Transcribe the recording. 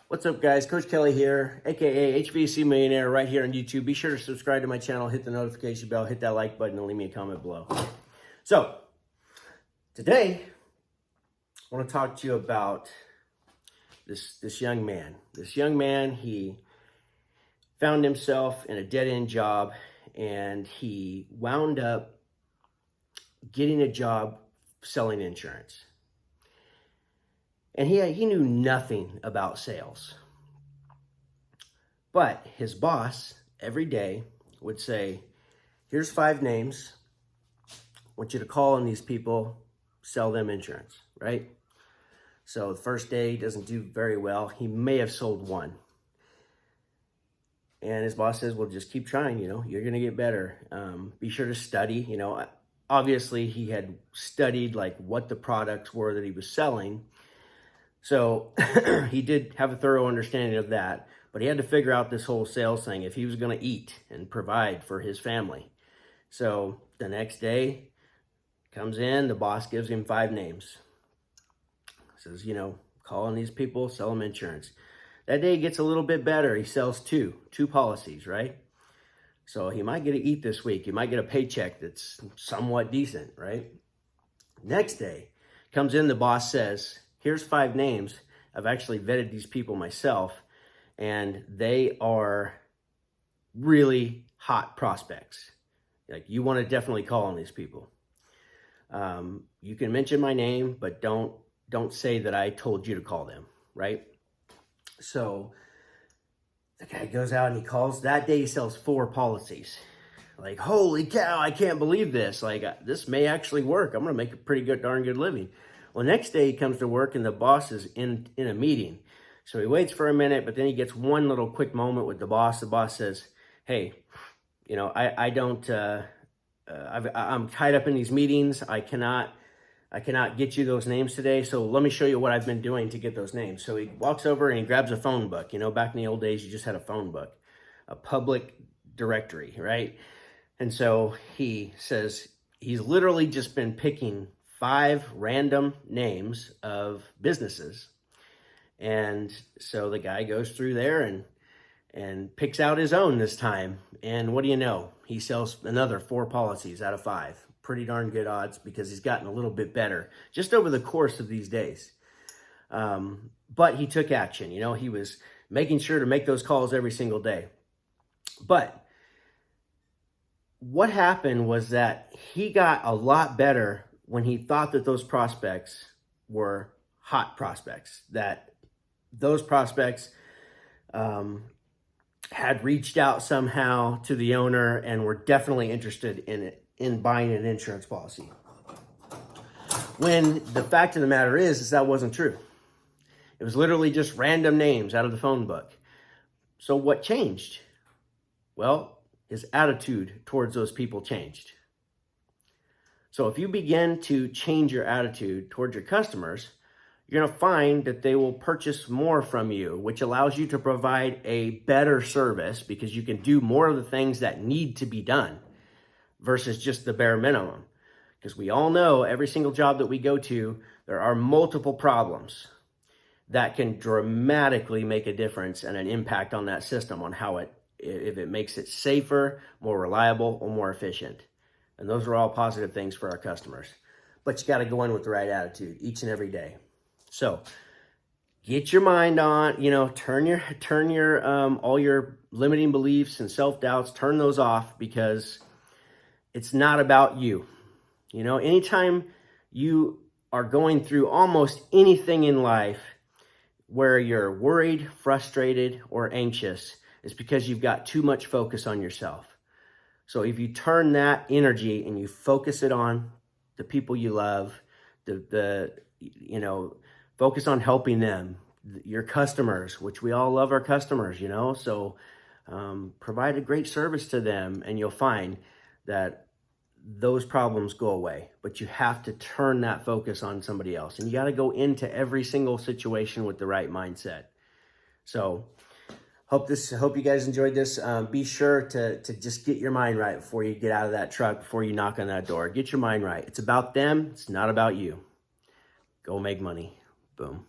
What's up, guys? Coach Kelly here, aka HVAC Millionaire, right here on YouTube. Be sure to subscribe to my channel, hit the notification bell, hit that like button, and leave me a comment below. So, today, I want to talk to you about this young man. This young man, he found himself in a dead-end job, and he wound up getting a job selling insurance. And he knew nothing about sales. But his boss every day would say, here's 5 names. I want you to call on these people, sell them insurance, right? So the first day he doesn't do very well. He may have sold 1. And his boss says, well, just keep trying, you're going to get better. Be sure to study, Obviously he had studied like what the products were that he was selling. So he did have a thorough understanding of that, but he had to figure out this whole sales thing if he was going to eat and provide for his family. So the next day comes in, the boss gives him 5 names. Says, call on these people, sell them insurance. That day gets a little bit better. He sells two policies, right? So he might get to eat this week. He might get a paycheck that's somewhat decent, right? Next day comes in, the boss says, here's 5 names. I've actually vetted these people myself, and they are really hot prospects. Like, you want to definitely call on these people. You can mention my name, but don't say that I told you to call them, right? So the guy goes out and he calls. That day he sells 4 policies. Like, holy cow, I can't believe this. Like, this may actually work. I'm going to make a pretty darn good living. Well, next day he comes to work and the boss is in a meeting. So he waits for a minute, but then he gets one little quick moment with the boss. The boss says, hey, I'm tied up in these meetings. I cannot get you those names today. So let me show you what I've been doing to get those names. So he walks over and he grabs a phone book. Back in the old days, you just had a phone book, a public directory, right? And so he says he's literally just been picking 5 random names of businesses. And so the guy goes through there and picks out his own this time. And what do you know? He sells another 4 policies out of 5. Pretty darn good odds because he's gotten a little bit better just over the course of these days. But he took action. He was making sure to make those calls every single day. But what happened was that he got a lot better when he thought that those prospects were hot prospects, that those prospects had reached out somehow to the owner and were definitely interested in buying an insurance policy. When the fact of the matter is that wasn't true. It was literally just random names out of the phone book. So what changed? Well, his attitude towards those people changed. So if you begin to change your attitude towards your customers, you're going to find that they will purchase more from you, which allows you to provide a better service because you can do more of the things that need to be done versus just the bare minimum. Because we all know every single job that we go to, there are multiple problems that can dramatically make a difference and an impact on that system, on how if it makes it safer, more reliable, or more efficient. And those are all positive things for our customers. But you got to go in with the right attitude each and every day. So get your mind on, turn your all your limiting beliefs and self-doubts, turn those off, because it's not about you. Anytime you are going through almost anything in life where you're worried, frustrated, or anxious, it's because you've got too much focus on yourself. So if you turn that energy and you focus it on the people you love, focus on helping them, your customers, which we all love our customers, so provide a great service to them, and you'll find that those problems go away. But you have to turn that focus on somebody else, and you got to go into every single situation with the right mindset. So hope you guys enjoyed this. Be sure to just get your mind right before you get out of that truck, before you knock on that door. Get your mind right. It's about them. It's not about you. Go make money. Boom.